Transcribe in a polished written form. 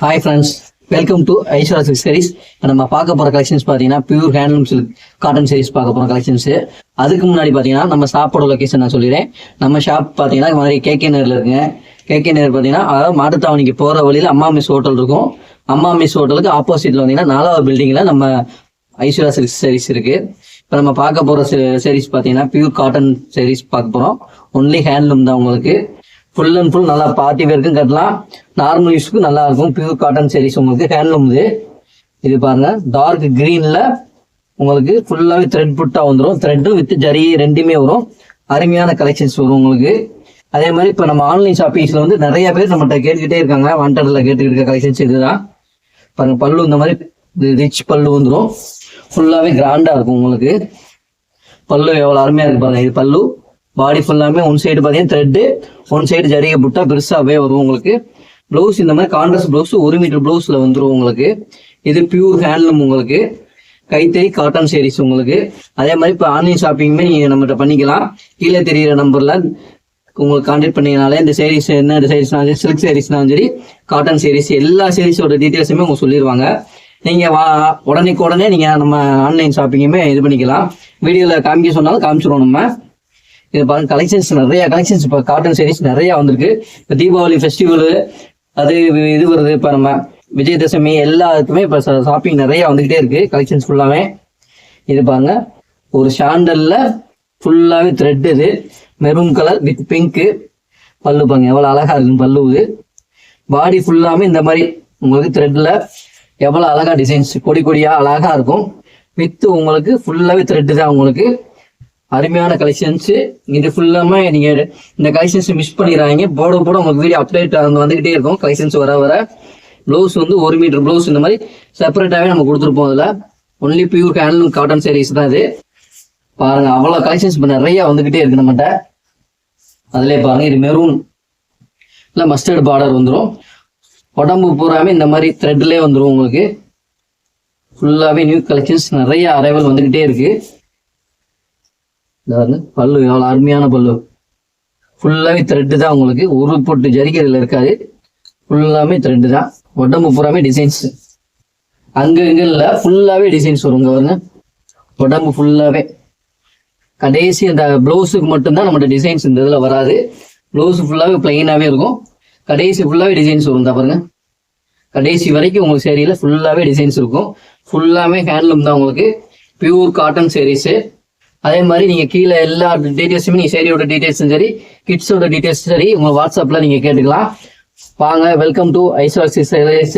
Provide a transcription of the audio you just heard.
Hi friends, welcome to Aiswara silk sarees. நம்ம பார்க்க போகிற கலெக்ஷன்ஸ் பார்த்தீங்கன்னா pure handloom silk cotton sarees பார்க்க போகிற கலெக்ஷன்ஸு. அதுக்கு முன்னாடி பார்த்தீங்கன்னா நம்ம ஷாப்போட லொக்கேஷன் நான் சொல்லிடுறேன். நம்ம ஷாப் பார்த்தீங்கன்னா இது மாதிரி கேகே நகரில் இருக்குங்க. கேகே நகர் பார்த்தீங்கன்னா அதாவது மாட்டுத்தாவணிக்கு போகிற வழியில் அம்மா மிஸ் ஹோட்டல் இருக்கும். அம்மா மிஸ் ஹோட்டலுக்கு ஆப்போசிட்டில் வந்தீங்கன்னா 4வது பில்டிங்கில் நம்ம ஐஸ்வரா சில்க் சாரீஸ் இருக்குது. இப்போ நம்ம பார்க்க போகிற சாரீஸ் பார்த்தீங்கன்னா பியூர் காட்டன் சாரீஸ் பார்க்க போகிறோம். ஒன்லி ஹேண்ட்லூம் தான் உங்களுக்கு. ஃபுல் அண்ட் ஃபுல் நல்லா பார்ட்டி வேர்க்கும் கட்டலாம், நார்மல் யூஸ்க்கு நல்லா இருக்கும். பியூர் காட்டன் சாரீஸ் உங்களுக்கு ஹேண்ட்லூம். இது பாருங்க, டார்க் கிரீன்ல உங்களுக்கு ஃபுல்லாகவே த்ரெட் புட்டா வந்துடும். த்ரெட்டும் வித் ஜரி ரெண்டுமே வரும். அருமையான கலெக்ஷன்ஸ் வரும் உங்களுக்கு. அதே மாதிரி இப்போ நம்ம ஆன்லைன் ஷாப்பிங்ஸ்ல வந்து நிறைய பேர் நம்மகிட்ட கேட்டுக்கிட்டே இருக்காங்க. வாண்டட்ல கேட்டுக்கிட்டு இருக்க கலெக்ஷன்ஸ் இதுதான் பாருங்க. பல்லு இந்த மாதிரி ரிச் பல்லு வந்துடும். ஃபுல்லாகவே கிராண்டா இருக்கும் உங்களுக்கு. பல்லு எவ்வளோ அருமையா இருக்கு பாருங்க. இது பல்லு. பாடி ஃபுல்லாமே ஒன் சைடு பார்த்தீங்கன்னா த்ரெட்டு, ஒன் சைடு ஜரிகை புட்டா பெருசாகவே வரும் உங்களுக்கு. ப்ளவுஸ் இந்த மாதிரி கான்ட்ராஸ்ட் ப்ளவுஸ் 1 மீட்டர் ப்ளவுஸில் வந்துடும் உங்களுக்கு. இது பியூர் ஹேண்ட்லூம் உங்களுக்கு. கைத்தறி காட்டன் சாரீஸ் உங்களுக்கு. அதே மாதிரி இப்போ ஆன்லைன் ஷாப்பிங்குமே நீங்கள் நம்மகிட்ட பண்ணிக்கலாம். கீழே தெரிகிற நம்பரில் உங்களுக்கு கான்டாக்ட் பண்ணிங்கனாலே இந்த சாரீஸ் என்ன சாரீஸ்னாலும் சில்க் சாரீஸ்னாலும் சரி, காட்டன் சாரீஸ் எல்லா சாரீஸோட டீட்டெயில்ஸுமே உங்களுக்கு சொல்லிடுவாங்க. நீங்கள் உடனே நீங்கள் நம்ம ஆன்லைன் ஷாப்பிங்குமே இது பண்ணிக்கலாம். வீடியோவில் காமிக்க சொன்னாலும் காமிச்சிடுவோம் நம்ம. இது பாருங்க, கலெக்ஷன்ஸ் நிறைய கலெக்ஷன்ஸ் இப்போ காட்டன் சாரீஸ் நிறைய வந்திருக்கு. இப்போ தீபாவளி ஃபெஸ்டிவலு அது இது வருது. இப்போ நம்ம விஜயதசமி எல்லாத்துக்குமே இப்போ ஷாப்பிங் நிறைய வந்துகிட்டே இருக்கு. கலெக்ஷன்ஸ் ஃபுல்லாவே இது பாருங்க, ஒரு ஷாண்டல்ல ஃபுல்லாவே த்ரெட். இது மெரூன் கலர் வித் பிங்க் பல்லு பாருங்க, எவ்வளவு அழகா இருக்கு பல்லு. இது பாடி ஃபுல்லாமே இந்த மாதிரி உங்களுக்கு த்ரெட்ல எவ்வளவு அழகா டிசைன்ஸ் கொடி கொடியா அழகா இருக்கும். வித் உங்களுக்கு ஃபுல்லாவே த்ரெட் தான் உங்களுக்கு. அருமையான கலெக்ஷன்ஸ். இது ஃபுல்லாமே நீங்க இந்த கலெக்ஷன்ஸ் மிஸ் பண்ணிடுறாங்க. போட உங்களுக்கு வீடியோ அப்டேட் வந்துகிட்டே இருக்கும். கலெக்ஷன்ஸ் வர ப்ளவுஸ் வந்து 1 மீட்டர் ப்ளவுஸ் இந்த மாதிரி செப்பரேட்டாவே நம்ம கொடுத்துருப்போம். அதுல only pure handloom cotton sarees தான் இது. பாருங்க, அவ்வளவு கலெக்ஷன்ஸ் நிறைய வந்துகிட்டே இருக்கு நம்மகிட்ட. அதுல பாருங்க, இது மெரூன் இல்ல மஸ்டர்ட் பார்டர் வந்துடும். உடம்பு பூராமே இந்த மாதிரி த்ரெட்லேயே வந்துடும் உங்களுக்கு. ஃபுல்லாவே நியூ கலெக்ஷன்ஸ் நிறைய அரைவல் வந்துகிட்டே இருக்கு. பல்லு எவ்வளவு அருமையான பல்லு. ஃபுல்லாவே த்ரெட்டு தான் உங்களுக்கு. ஒரு பொட்டு ஜரிகை இதுல இருக்காது. ஃபுல்லாமே த்ரெட்டு தான். உடம்பு பூராமே டிசைன்ஸ் அங்க இங்க இல்ல, ஃபுல்லாவே டிசைன்ஸ் வரும். பாருங்க, உடம்பு ஃபுல்லாவே. கடைசி அந்த பிளவுஸுக்கு மட்டும்தான் நம்மகிட்ட டிசைன்ஸ் இந்த இதுல வராது. பிளவுஸ் ஃபுல்லாவே பிளைனாவே இருக்கும். கடைசி ஃபுல்லாவே டிசைன்ஸ் வரும். பாருங்க, கடைசி வரைக்கும் உங்களுக்கு சேரீல ஃபுல்லாவே டிசைன்ஸ் இருக்கும். ஃபுல்லாமே ஹேண்ட்லூம் தான் உங்களுக்கு. Pure cotton sarees. அதே மாதிரி நீங்க கீழே எல்லா டீடைல்ஸுமே நீங்க சேரியோட டீடைல்ஸும் சரி, கிட்ஸோட டீடைல்ஸும் சரி உங்க வாட்ஸ்அப்ல நீங்க கேட்டுக்கலாம். வாங்க, welcome to Aiswara silk saris.